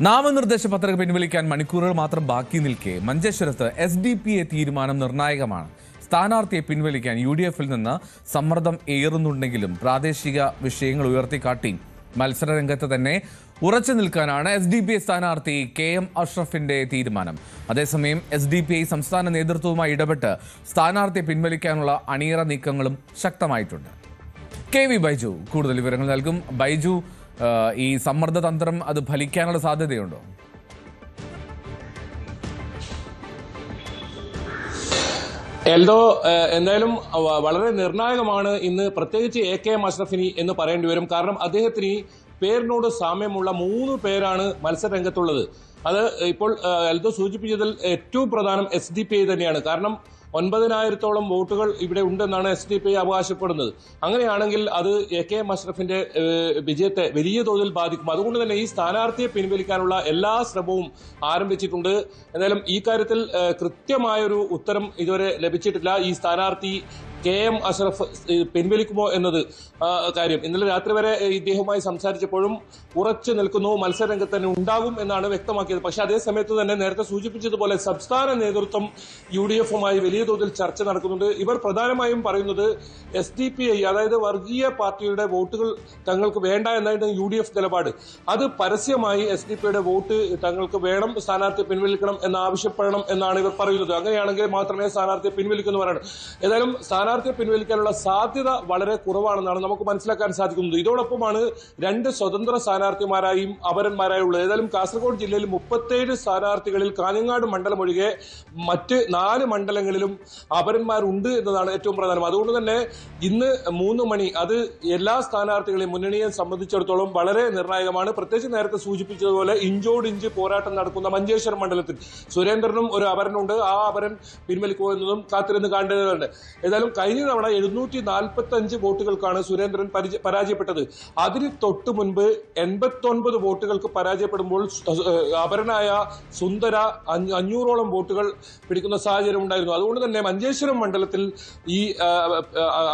നാമനിർദ്ദേശ പത്രിക പിൻവലിക്കാൻ മണിക്കൂറുകൾ മാത്രം ബാക്കി നിൽക്കെ മഞ്ചേശ്വരത്ത് SDPA തീരുമാനം നിർണായകമാണ്. സ്ഥാനാർത്ഥിയെ പിൻവലിക്കാൻ UDF-ൽ നിന്ന് സമ്മർദ്ദം ഏറുന്നുണ്ടെങ്കിലും പ്രാദേശിക വിഷയങ്ങൾ ഉയർത്തിക്കാട്ടി മത്സരരംഗത്ത് തന്നെ ഉറച്ചു നിൽക്കാനാണ് SDPA സ്ഥാനാർത്ഥി KM അഷ്റഫിന്റെ തീരുമാനം. അതേസമയം SDPA സംസ്ഥാന നേതൃത്വവുമായി ഇടപെട്ട് സ്ഥാനാർത്ഥിയെ പിൻവലിക്കാനുള്ള അണിയറ നീക്കങ്ങളും ശക്തമായിട്ടുണ്ട്. KV ബൈജു കൂടുതൽ വിവരങ്ങൾ നൽകും. ബൈജു, ഈ സമ്മർദ്ദ തന്ത്രം അത് ഫലിക്കാനുള്ള സാധ്യതയുണ്ടോ? എൽദോ, എന്തായാലും വളരെ നിർണായകമാണ് ഇന്ന്, പ്രത്യേകിച്ച് KM അഷ്റഫിനി എന്ന് പറയേണ്ടി വരും. കാരണം അദ്ദേഹത്തിന് പേരിനോട് സാമ്യമുള്ള 3 പേരാണ് മത്സരരംഗത്തുള്ളത്. അത് ഇപ്പോൾ എൽദോ സൂചിപ്പിച്ചതിൽ ഏറ്റവും പ്രധാനം SDPA തന്നെയാണ്. കാരണം 9,000-ഓളം വോട്ടുകൾ ഇവിടെ ഉണ്ടെന്നാണ് SDPA അവകാശപ്പെടുന്നത്. അങ്ങനെയാണെങ്കിൽ അത് KM അഷ്റഫിന്റെ വിജയത്തെ വലിയ തോതിൽ ബാധിക്കും. അതുകൊണ്ട് തന്നെ ഈ സ്ഥാനാർത്ഥിയെ പിൻവലിക്കാനുള്ള എല്ലാ ശ്രമവും ആരംഭിച്ചിട്ടുണ്ട്. എന്തായാലും ഈ കാര്യത്തിൽ കൃത്യമായൊരു ഉത്തരം ഇതുവരെ ലഭിച്ചിട്ടില്ല. ഈ സ്ഥാനാർത്ഥി KM അഷ്റഫ് പിൻവലിക്കുമോ എന്നത് കാര്യം ഇന്നലെ രാത്രി വരെ ഇദ്ദേഹവുമായി സംസാരിച്ചപ്പോഴും ഉറച്ചു നിൽക്കുന്നു, മത്സരരംഗത്ത് തന്നെ ഉണ്ടാകും എന്നാണ് വ്യക്തമാക്കിയത്. പക്ഷെ അതേ സമയത്ത് തന്നെ നേരത്തെ സൂചിപ്പിച്ചതുപോലെ സംസ്ഥാന നേതൃത്വം UDF-മായി വലിയ തോതിൽ ചർച്ച നടക്കുന്നുണ്ട്. ഇവർ പ്രധാനമായും പറയുന്നത് SDPA, അതായത് വർഗീയ പാർട്ടിയുടെ വോട്ടുകൾ തങ്ങൾക്ക് വേണ്ട എന്നായിരുന്നു UDF നിലപാട്. അത് പരസ്യമായി SDPA വോട്ട് തങ്ങൾക്ക് വേണം, സ്ഥാനാർത്ഥിയെ പിൻവലിക്കണം എന്നാവശ്യപ്പെടണം എന്നാണ് ഇവർ പറയുന്നത്. അങ്ങനെയാണെങ്കിൽ മാത്രമേ സ്ഥാനാർത്ഥിയെ പിൻവലിക്കുന്നു പറയണം. ഏതായാലും സ്ഥാനാർത്ഥിയെ പിൻവലിക്കാനുള്ള സാധ്യത വളരെ കുറവാണെന്നാണ് നമുക്ക് മനസ്സിലാക്കാൻ സാധിക്കുന്നത്. ഇതോടൊപ്പമാണ് 2 സ്വതന്ത്ര സ്ഥാനാർത്ഥിമാരായും അപരന്മാരായുള്ളത്. ഏതായാലും കാസർഗോഡ് ജില്ലയിൽ 37 സ്ഥാനാർത്ഥികളിൽ കാഞ്ഞങ്ങാട് മണ്ഡലം ഒഴികെ മറ്റ് 4 മണ്ഡലങ്ങളിലും അപരന്മാരുണ്ട് എന്നതാണ് ഏറ്റവും പ്രധാനം. അതുകൊണ്ട് തന്നെ ഇന്ന് 3 മണി അത് എല്ലാ സ്ഥാനാർത്ഥികളെയും മുന്നണിയെ സംബന്ധിച്ചിടത്തോളം വളരെ നിർണായകമാണ്. പ്രത്യേകിച്ച് നേരത്തെ സൂചിപ്പിച്ചതുപോലെ ഇഞ്ചോടിഞ്ച് പോരാട്ടം നടക്കുന്ന മഞ്ചേശ്വരം മണ്ഡലത്തിൽ സുരേന്ദ്രനും ഒരു അപരനുണ്ട്. ആ അപരൻ പിൻവലിക്കുമോ എന്നതും കാത്തിരുന്ന് കാണേണ്ടതുണ്ട്. ഏതായാലും കഴിഞ്ഞ തവണ 745 വോട്ടുകൾക്കാണ് സുരേന്ദ്രൻ പരാജയപ്പെട്ടത്. അതിന് തൊട്ട് മുൻപ് 89 വോട്ടുകൾക്ക് പരാജയപ്പെടുമ്പോൾ അപരനായ സുന്ദര 500ഓളം വോട്ടുകൾ പിടിക്കുന്ന സാഹചര്യം ഉണ്ടായിരുന്നു. അതുകൊണ്ട് തന്നെ മഞ്ചേശ്വരം മണ്ഡലത്തിൽ ഈ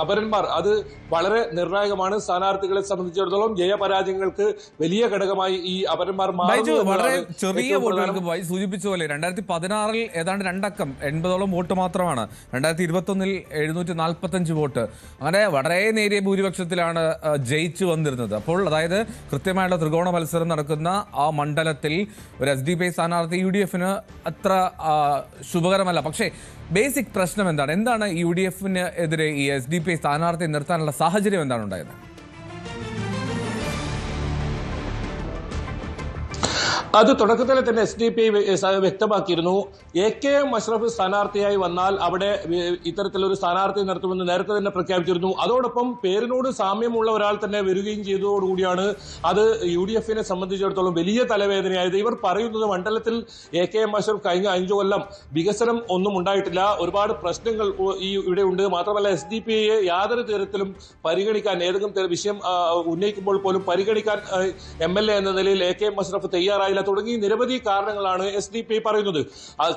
അപരന്മാർ അത് വളരെ നിർണായകമാണ്. സ്ഥാനാർത്ഥികളെ സംബന്ധിച്ചിടത്തോളം ജയപരാജയങ്ങൾക്ക് വലിയ ഘടകമായി ഈ അപരന്മാർ വളരെ ചെറിയ വോട്ടുകൾക്ക് സൂചിപ്പിച്ച പോലെ 2016-ൽ ഏതാണ്ട് 2 അക്കം 80ഓളം വോട്ട് മാത്രമാണ്. 2021-ൽ 745 വോട്ട്, അങ്ങനെ വളരെ നേരിയ ഭൂരിപക്ഷത്തിലാണ് ജയിച്ചു വന്നിരുന്നത്. അപ്പോൾ അതായത് കൃത്യമായുള്ള ത്രികോണ മത്സരം നടക്കുന്ന ആ മണ്ഡലത്തിൽ ഒരു SDPA സ്ഥാനാർത്ഥി UDF-ന് അത്ര ശുഭകരമല്ല. പക്ഷേ ബേസിക് പ്രശ്നം എന്താണ് UDF-ന് എതിരെ ഈ SDPA സ്ഥാനാർത്ഥിയെ നിർത്താനുള്ള സാഹചര്യം എന്താണ് ഉണ്ടായത്? അത് തുടക്കത്തിൽ തന്നെ SDPA വ്യക്തമാക്കിയിരുന്നു. KM അഷ്റഫ് സ്ഥാനാർത്ഥിയായി വന്നാൽ അവിടെ ഇത്തരത്തിലൊരു സ്ഥാനാർത്ഥിയെ നിർത്തുമെന്ന് നേരത്തെ തന്നെ പ്രഖ്യാപിച്ചിരുന്നു. അതോടൊപ്പം പേരിനോട് സാമ്യമുള്ള ഒരാൾ തന്നെ വരികയും ചെയ്തതോടുകൂടിയാണ് അത് UDF-നെ സംബന്ധിച്ചിടത്തോളം വലിയ തലവേദനയായത്. ഇവർ പറയുന്നത് മണ്ഡലത്തിൽ KM അഷ്റഫ് കഴിഞ്ഞ 5 കൊല്ലം വികസനം ഒന്നും ഉണ്ടായിട്ടില്ല, ഒരുപാട് പ്രശ്നങ്ങൾ ഇവിടെ ഉണ്ട്. മാത്രമല്ല SDPA യാതൊരു തരത്തിലും പരിഗണിക്കാൻ, ഏതെങ്കിലും വിഷയം ഉന്നയിക്കുമ്പോൾ പോലും പരിഗണിക്കാൻ MLA എന്ന നിലയിൽ KM അഷ്റഫ് തയ്യാറായില്ല തുടങ്ങി നിരവധി കാരണങ്ങളാണ് SDPA പറയുന്നത്.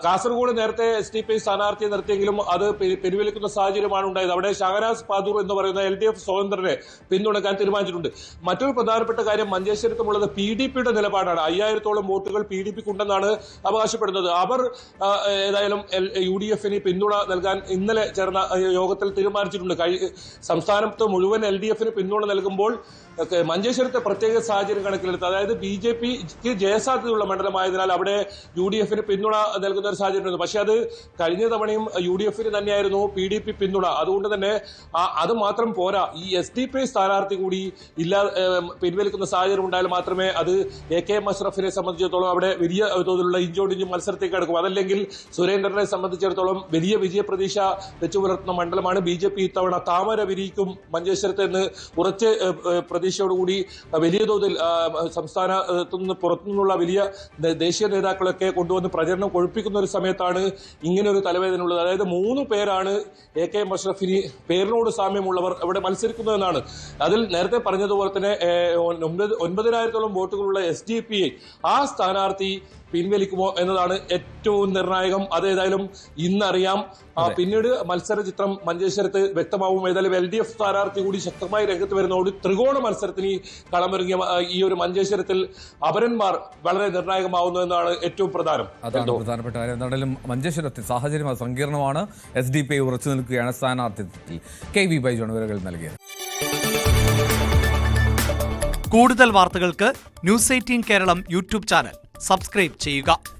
കാസർഗോഡ് നേരത്തെ SDPA സ്ഥാനാർത്ഥിയെ നിർത്തിയെങ്കിലും അത് പിൻവലിക്കുന്ന സാഹചര്യമാണ് ഉണ്ടായത്. അവിടെ ഷഹനാസ് പാദൂർ എന്ന് പറയുന്ന LDF സ്വതന്ത്രനെ പിന്തുണക്കാൻ തീരുമാനിച്ചിട്ടുണ്ട്. മറ്റൊരു പ്രധാനപ്പെട്ട കാര്യം മഞ്ചേശ്വരത്തുമുള്ളത് PDPയുടെ നിലപാടാണ്. 5000-ഓളം വോട്ടുകൾ PDPക്ക് ഉണ്ടെന്നാണ് അവകാശപ്പെടുന്നത്. അവർ ഏതായാലും UDF-ന് പിന്തുണ നൽകാൻ ഇന്നലെ ചേർന്ന യോഗത്തിൽ തീരുമാനിച്ചിട്ടുണ്ട്. സംസ്ഥാനത്ത് മുഴുവൻ LDF-ന് പിന്തുണ നൽകുമ്പോൾ മഞ്ചേശ്വരത്തെ പ്രത്യേക സാഹചര്യം കണക്കിലെടുത്ത്, അതായത് BJPക്ക് ജയസാധ്യതയുള്ള മണ്ഡലമായതിനാൽ അവിടെ UDF-ന് പിന്തുണ നൽകുന്ന ഒരു സാഹചര്യമുണ്ട്. പക്ഷെ അത് കഴിഞ്ഞ തവണയും UDF-ന് തന്നെയായിരുന്നു PDP പിന്തുണ. അതുകൊണ്ട് തന്നെ അത് മാത്രം പോരാ, ഈ SDPA സ്ഥാനാർത്ഥി കൂടി പിൻവലിക്കുന്ന സാഹചര്യം ഉണ്ടായാൽ മാത്രമേ അത് KM അഷ്റഫിനെ സംബന്ധിച്ചിടത്തോളം അവിടെ വലിയ തോതിലുള്ള ഇഞ്ചോടിഞ്ച് മത്സരത്തേക്ക് അടുക്കും. അതല്ലെങ്കിൽ സുരേന്ദ്രനെ സംബന്ധിച്ചിടത്തോളം വലിയ വിജയപ്രതീക്ഷ വെച്ചു പുലർത്തുന്ന മണ്ഡലമാണ്. BJP ഇത്തവണ താമര വിരിയിക്കും മഞ്ചേശ്വരത്ത് എന്ന് ഉറച്ച് പ്രതീക്ഷയോടുകൂടി വലിയ തോതിൽ സംസ്ഥാനത്തു നിന്ന് പുറത്തുനിന്നുള്ള വലിയ ദേശീയ നേതാക്കളൊക്കെ കൊണ്ടുവന്ന് പ്രചരണം കൊഴുപ്പിക്കുന്ന ഒരു സമയത്താണ് ഇങ്ങനെ ഒരു തലവേദന ഉള്ളത്. അതായത് 3 പേരാണ് KM അഷ്റഫിന് പേരിനോട് സാമ്യമുള്ളവർ ഇവിടെ മത്സരിക്കുന്നതെന്നാണ്. അതിൽ നേരത്തെ പറഞ്ഞതുപോലെ തന്നെ 9,000-ഓളം വോട്ടുകളുള്ള SDPA ആ സ്ഥാനാർത്ഥി പിൻവലിക്കുമോ എന്നതാണ് ഏറ്റവും നിർണായകം. അതേതായാലും ഇന്നറിയാം. പിന്നീട് മത്സര ചിത്രം മഞ്ചേശ്വരത്ത് വ്യക്തമാവും. ഏതായാലും LDF സ്ഥാനാർത്ഥി കൂടി ശക്തമായി രംഗത്ത് വരുന്നതോട് ത്രികോണ മത്സരത്തിന് കളമൊരുങ്ങിയ ഈ ഒരു മഞ്ചേശ്വരത്തിൽ അപരന്മാർ വളരെ നിർണായകമാവുന്നു എന്നാണ് ഏറ്റവും പ്രധാനം. അതാണ് പ്രധാനപ്പെട്ട കാര്യം. എന്തായാലും മഞ്ചേശ്വരത്തിൽ സാഹചര്യം സങ്കീർണമാണ്. SDPI ഉറച്ചു നിൽക്കുകയാണ് സ്ഥാനാർത്ഥിത്വത്തിൽ. KV ബൈജോൺ വിവരങ്ങൾ നൽകിയത്. കൂടുതൽ വാർത്തകൾക്ക് News 18 Keralam YouTube channel subscribe ചെയ്യുക.